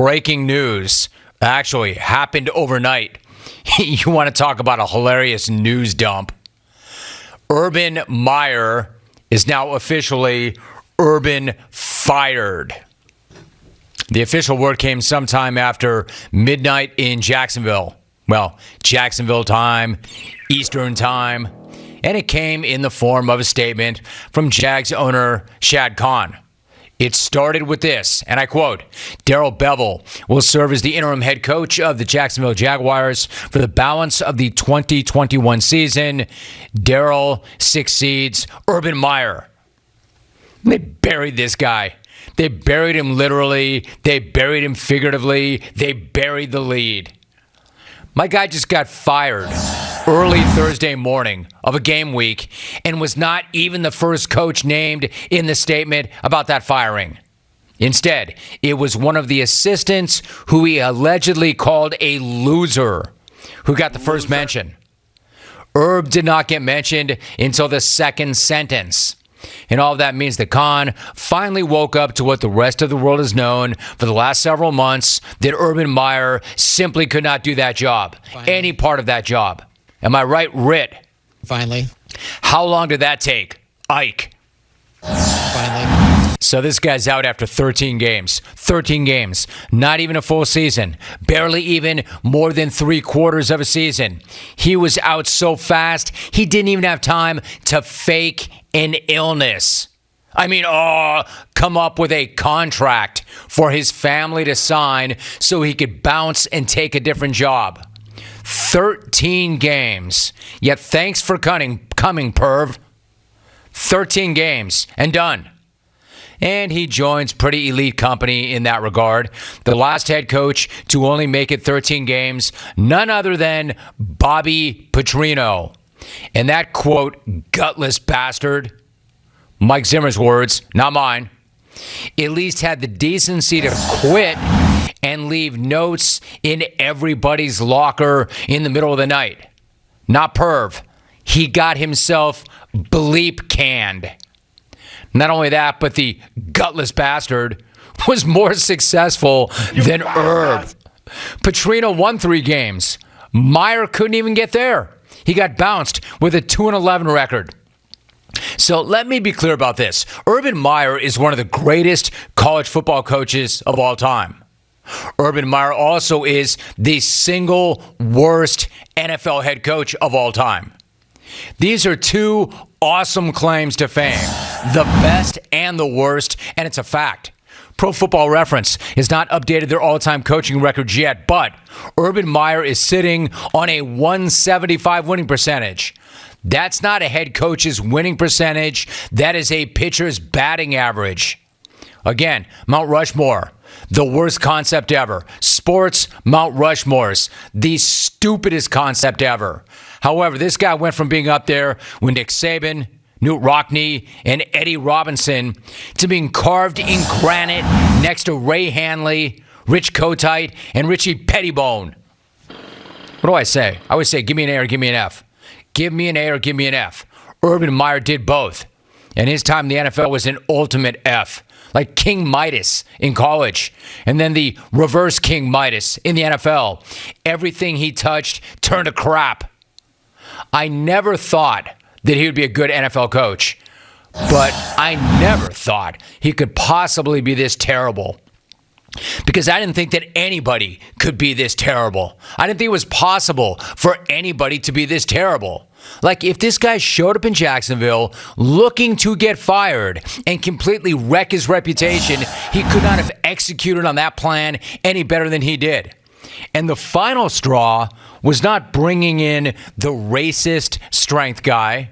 breaking news actually happened overnight. You want to talk about a hilarious news dump. Urban Meyer is now officially Urban fired. The official word came sometime after midnight in Jacksonville. Well, Jacksonville time, Eastern time. And it came in the form of a statement from Jags owner Shad Khan. It started with this, and I quote, Darrell Bevell will serve as the interim head coach of the Jacksonville Jaguars for the balance of the 2021 season. Darrell succeeds Urban Meyer. They buried this guy. They buried him literally. They buried him figuratively. They buried the lead. My guy just got fired early Thursday morning of a game week and was not even the first coach named in the statement about that firing. Instead, it was one of the assistants who he allegedly called a loser who got the first mention. Herb did not get mentioned until the second sentence. And all of that means that Khan finally woke up to what the rest of the world has known for the last several months, that Urban Meyer simply could not do that job, any part of that job. Am I right, Rit? Finally. How long did that take, Ike? Finally. So this guy's out after 13 games. 13 games. Not even a full season. Barely even more than 3/4 of a season. He was out so fast, he didn't even have time to fake an illness. I mean, come up with a contract for his family to sign so he could bounce and take a different job. 13 games. Yet thanks for coming, perv. 13 games and done. And he joins pretty elite company in that regard. The last head coach to only make it 13 games, none other than Bobby Petrino. And that, quote, gutless bastard, Mike Zimmer's words, not mine, at least had the decency to quit and leave notes in everybody's locker in the middle of the night. Not perv. He got himself bleep canned. Not only that, but the gutless bastard was more successful than Herb. Petrino won 3 games. Meyer couldn't even get there. He got bounced with a 2-11 record. So let me be clear about this. Urban Meyer is one of the greatest college football coaches of all time. Urban Meyer also is the single worst NFL head coach of all time. These are 2 awesome claims to fame, the best and the worst, and it's a fact. Pro Football Reference has not updated their all-time coaching records yet, but Urban Meyer is sitting on a 175 winning percentage. That's not a head coach's winning percentage. That is a pitcher's batting average. Again, Mount Rushmore, the worst concept ever. Sports, Mount Rushmores, the stupidest concept ever. However, this guy went from being up there with Nick Saban, Knute Rockne, and Eddie Robinson to being carved in granite next to Ray Hanley, Rich Kotite, and Richie Pettibone. What do I say? I always say, give me an A or give me an F. Give me an A or give me an F. Urban Meyer did both. And his time in the NFL was an ultimate F. Like King Midas in college. And then the reverse King Midas in the NFL. Everything he touched turned to crap. I never thought that he would be a good NFL coach. But I never thought he could possibly be this terrible. Because I didn't think that anybody could be this terrible. I didn't think it was possible for anybody to be this terrible. Like, if this guy showed up in Jacksonville looking to get fired and completely wreck his reputation, he could not have executed on that plan any better than he did. And the final straw was not bringing in the racist strength guy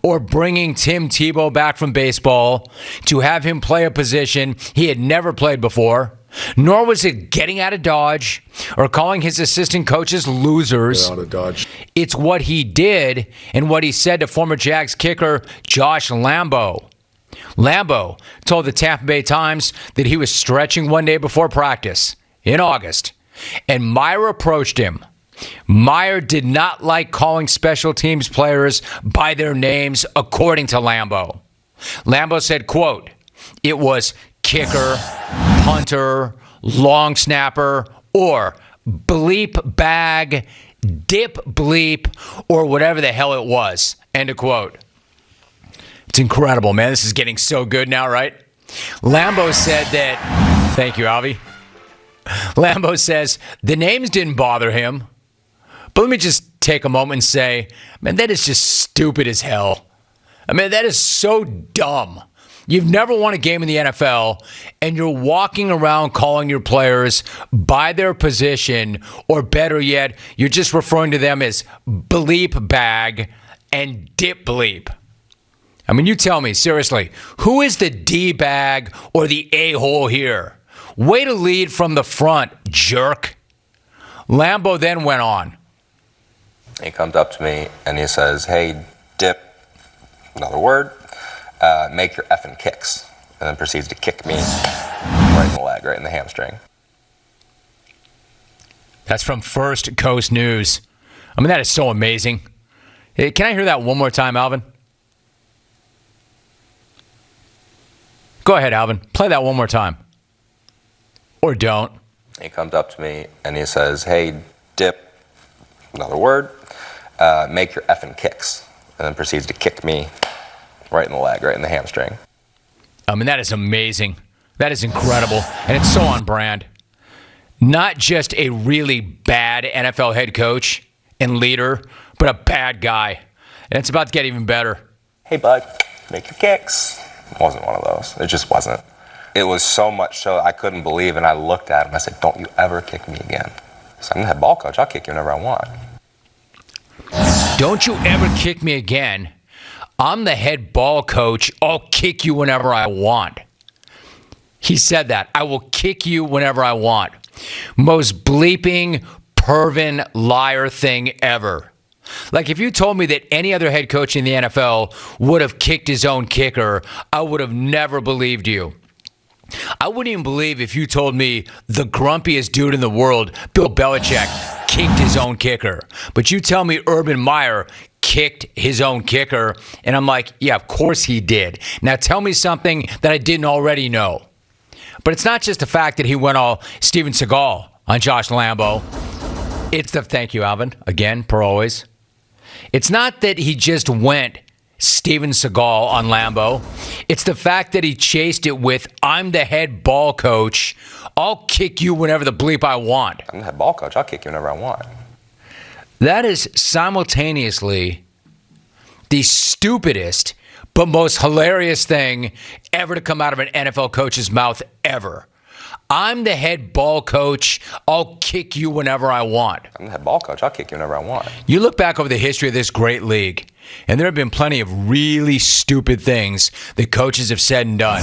or bringing Tim Tebow back from baseball to have him play a position he had never played before. Nor was it getting out of Dodge or calling his assistant coaches losers. Out of Dodge. It's what he did and what he said to former Jags kicker Josh Lambo. Lambo told the Tampa Bay Times that he was stretching one day before practice in August, and Meyer approached him. Meyer did not like calling special teams players by their names, according to Lambo. Lambo said, quote, it was kicker, punter, long snapper, or bleep bag, dip bleep, or whatever the hell it was. End of quote. It's incredible, man. This is getting so good now, right? Lambo said that, thank you, Avi. Lambo says the names didn't bother him. But let me just take a moment and say, man, that is just stupid as hell. I mean, that is so dumb. You've never won a game in the NFL, and you're walking around calling your players by their position, or better yet, you're just referring to them as bleep bag and dip bleep. I mean, you tell me, seriously, who is the D-bag or the a-hole here? Way to lead from the front, jerk. Lambo then went on. He comes up to me and he says, hey, dip, another word, make your effing kicks. And then proceeds to kick me right in the leg, right in the hamstring. That's from First Coast News. I mean, that is so amazing. Hey, can I hear that one more time, Alvin? Go ahead, Alvin. Play that one more time. Or don't. He comes up to me and he says, hey, dip, another word, make your effing kicks. And then proceeds to kick me right in the leg, right in the hamstring. I mean, that is amazing. That is incredible. And it's so on brand. Not just a really bad NFL head coach and leader, but a bad guy. And it's about to get even better. Hey, bud, make your kicks. It wasn't one of those. It just wasn't. It was so much so I couldn't believe, and I looked at him. I said, don't you ever kick me again. So I'm the head ball coach. I'll kick you whenever I want. Don't you ever kick me again. I'm the head ball coach. I'll kick you whenever I want. He said that. I will kick you whenever I want. Most bleeping, pervin, liar thing ever. Like, if you told me that any other head coach in the NFL would have kicked his own kicker, I would have never believed you. I wouldn't even believe if you told me the grumpiest dude in the world, Bill Belichick, kicked his own kicker. But you tell me Urban Meyer kicked his own kicker, and I'm like, yeah, of course he did. Now tell me something that I didn't already know. But it's not just the fact that he went all Steven Seagal on Josh Lambo. It's the, thank you, Alvin, again, per always. It's not that he just went Steven Seagal on Lambo. It's the fact that he chased it with, I'm the head ball coach. I'll kick you whenever the bleep I want. I'm the head ball coach. I'll kick you whenever I want. That is simultaneously the stupidest but most hilarious thing ever to come out of an NFL coach's mouth ever. I'm the head ball coach. I'll kick you whenever I want. I'm the head ball coach. I'll kick you whenever I want. You look back over the history of this great league, and there have been plenty of really stupid things that coaches have said and done.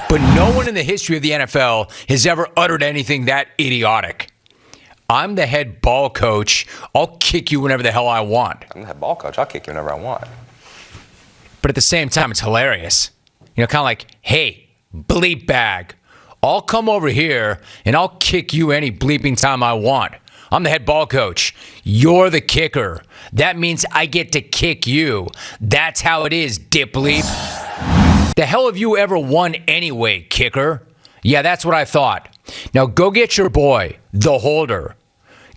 But no one in the history of the NFL has ever uttered anything that idiotic. I'm the head ball coach. I'll kick you whenever the hell I want. I'm the head ball coach. I'll kick you whenever I want. But at the same time, it's hilarious. You know, kind of like, hey, bleep bag. I'll come over here and I'll kick you any bleeping time I want. I'm the head ball coach. You're the kicker. That means I get to kick you. That's how it is, dip bleep. The hell have you ever won anyway, kicker? Yeah, that's what I thought. Now go get your boy, the holder.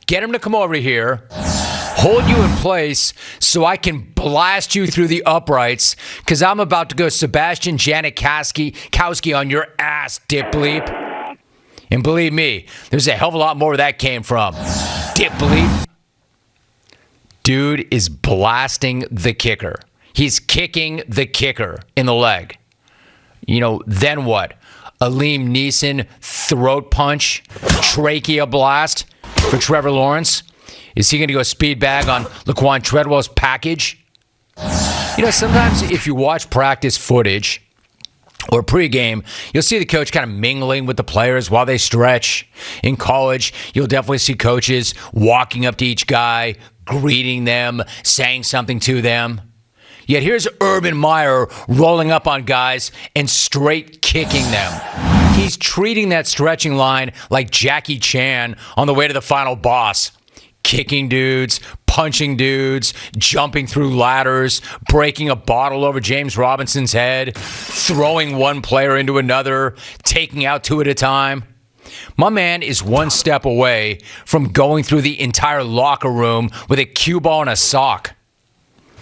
Get him to come over here, hold you in place so I can blast you through the uprights, because I'm about to go Sebastian Janikowski on your ass, dip bleep. And believe me, there's a hell of a lot more where that came from. Dip bleep. Dude is blasting the kicker. He's kicking the kicker in the leg. You know, then what? A Liam Neeson throat punch, trachea blast for Trevor Lawrence? Is he going to go speed bag on Laquan Treadwell's package? You know, sometimes if you watch practice footage or pregame, you'll see the coach kind of mingling with the players while they stretch. In college, you'll definitely see coaches walking up to each guy, greeting them, saying something to them. Yet here's Urban Meyer rolling up on guys and straight kicking them. He's treating that stretching line like Jackie Chan on the way to the final boss. Kicking dudes, punching dudes, jumping through ladders, breaking a bottle over James Robinson's head, throwing one player into another, taking out two at a time. My man is one step away from going through the entire locker room with a cue ball and a sock.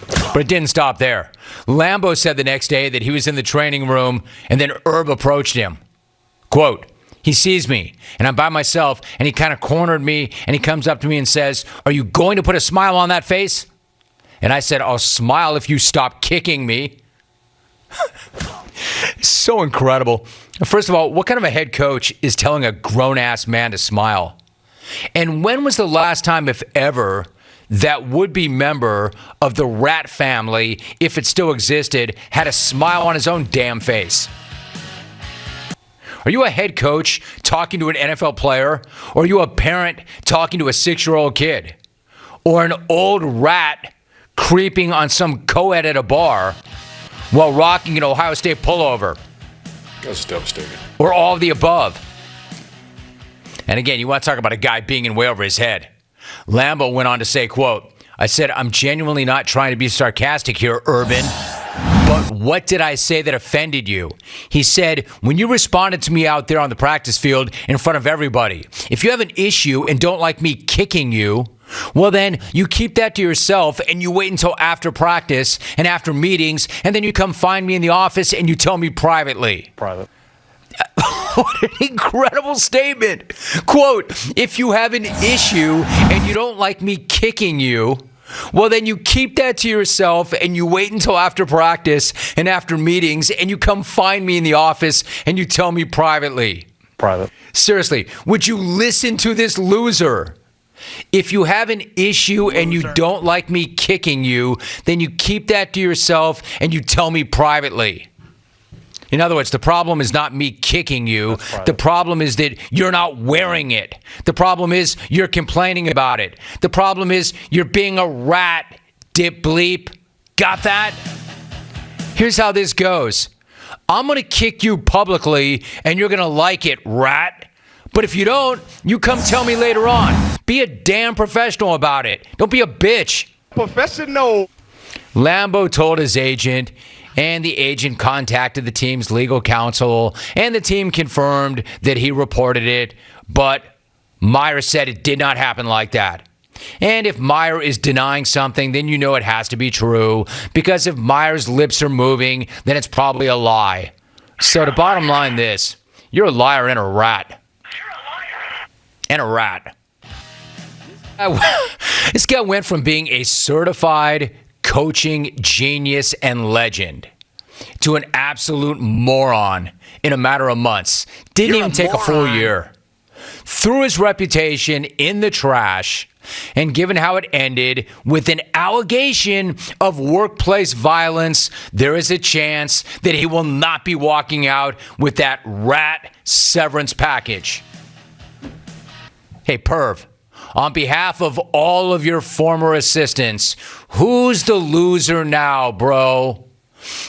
But it didn't stop there. Lambo said the next day that he was in the training room and then Herb approached him. Quote, he sees me and I'm by myself and he kind of cornered me and he comes up to me and says, "Are you going to put a smile on that face?" And I said, "I'll smile if you stop kicking me." So incredible. First of all, what kind of a head coach is telling a grown-ass man to smile? And when was the last time, if ever, that would-be member of the Rat family, if it still existed, had a smile on his own damn face? Are you a head coach talking to an NFL player? Or are you a parent talking to a 6-year-old kid? Or an old rat creeping on some co-ed at a bar while rocking an Ohio State pullover? That's devastating. Or all of the above? And again, you want to talk about a guy being in way over his head. Lambo went on to say, quote, I said, "I'm genuinely not trying to be sarcastic here, Urban. But what did I say that offended you?" He said, "When you responded to me out there on the practice field in front of everybody, if you have an issue and don't like me kicking you, well then you keep that to yourself and you wait until after practice and after meetings and then you come find me in the office and you tell me privately." Private. What an incredible statement. Quote, if you have an issue and you don't like me kicking you, well, then you keep that to yourself and you wait until after practice and after meetings and you come find me in the office and you tell me privately. Private. Seriously, would you listen to this loser? If you have an issue and you don't like me kicking you, then you keep that to yourself and you tell me privately. In other words, the problem is not me kicking you. The problem is that you're not wearing it. The problem is you're complaining about it. The problem is you're being a rat, dip bleep. Got that? Here's how this goes. I'm going to kick you publicly and you're going to like it, rat. But if you don't, you come tell me later on. Be a damn professional about it. Don't be a bitch. Professional. Lambo told his agent, and the agent contacted the team's legal counsel, and the team confirmed that he reported it, but Meyer said it did not happen like that. And if Meyer is denying something, then you know it has to be true, because if Meyer's lips are moving, then it's probably a lie. So to bottom line this, you're a liar and a rat. And a rat. This guy went from being a certified coaching genius and legend to an absolute moron in a matter of months. Didn't even take a full year. Threw his reputation in the trash, and given how it ended with an allegation of workplace violence, there is a chance that he will not be walking out with that rat severance package. Hey, Perv, on behalf of all of your former assistants, who's the loser now, bro?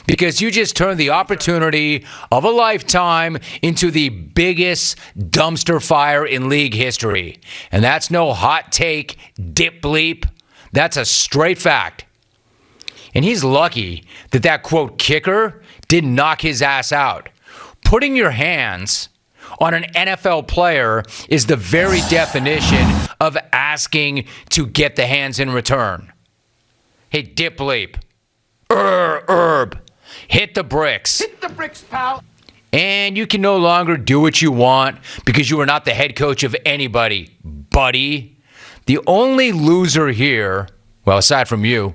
Because you just turned the opportunity of a lifetime into the biggest dumpster fire in league history. And that's no hot take, dip bleep. That's a straight fact. And he's lucky that that quote kicker didn't knock his ass out. Putting your hands on an NFL player is the very definition of asking to get the hands in return. Hey, dip bleep. Herb. Hit the bricks. Hit the bricks, pal. And you can no longer do what you want because you are not the head coach of anybody, buddy. The only loser here, well, aside from you,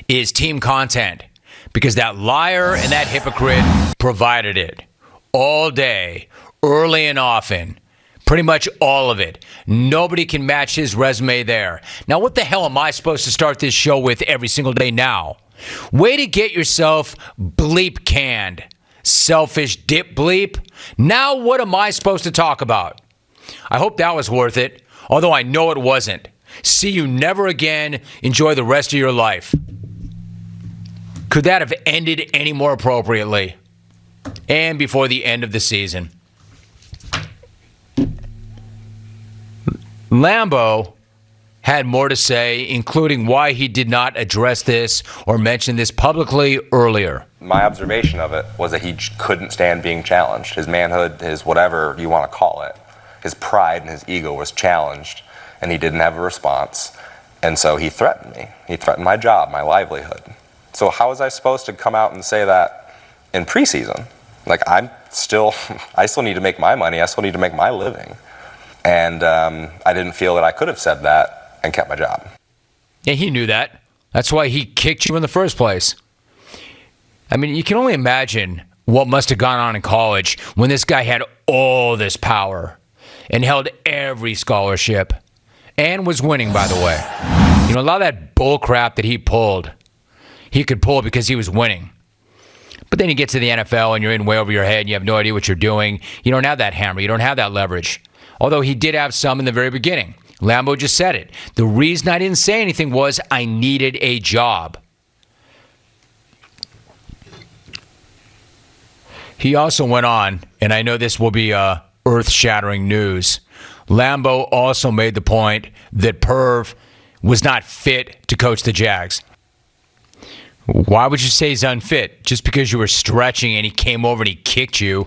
is team content, because that liar and that hypocrite provided it all day, early and often. Pretty much all of it. Nobody can match his resume there. Now, what the hell am I supposed to start this show with every single day now? Way to get yourself bleep canned. Selfish dip bleep. Now what am I supposed to talk about? I hope that was worth it, although I know it wasn't. See you never again. Enjoy the rest of your life. Could that have ended any more appropriately? And before the end of the season. Lambo had more to say, including why he did not address this or mention this publicly earlier. My observation of it was that he couldn't stand being challenged. His manhood, his whatever you want to call it, his pride and his ego was challenged, and he didn't have a response. And so he threatened me. He threatened my job, my livelihood. So how was I supposed to come out and say that in preseason? Like, I still need to make my money. I still need to make my living. And I didn't feel that I could have said that and kept my job. Yeah, he knew that. That's why he kicked you in the first place. I mean, you can only imagine what must have gone on in college when this guy had all this power and held every scholarship and was winning, by the way. You know, a lot of that bull crap that he could pull because he was winning. But then you get to the NFL and you're in way over your head and you have no idea what you're doing. You don't have that hammer. You don't have that leverage. Although he did have some in the very beginning. Lambo just said it. The reason I didn't say anything was I needed a job. He also went on, and I know this will be earth-shattering news. Lambo also made the point that Perv was not fit to coach the Jags. Why would you say he's unfit? Just because you were stretching and he came over and he kicked you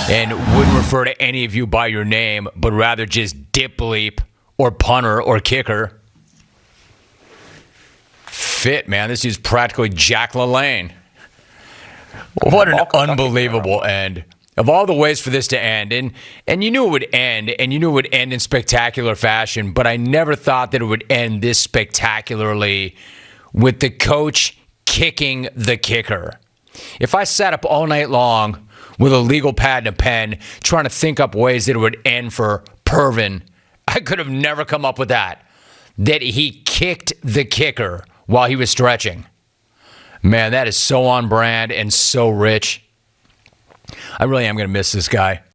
and wouldn't refer to any of you by your name, but rather just dip bleep or punter or kicker. Fit, man. This dude's practically Jack LaLanne. What an unbelievable end. Of all the ways for this to end, and you knew it would end, and you knew it would end in spectacular fashion, but I never thought that it would end this spectacularly with the coach kicking the kicker. If I sat up all night long with a legal pad and a pen trying to think up ways that it would end for Pervin, I could have never come up with that. That he kicked the kicker while he was stretching. Man, that is so on brand and so rich. I really am going to miss this guy.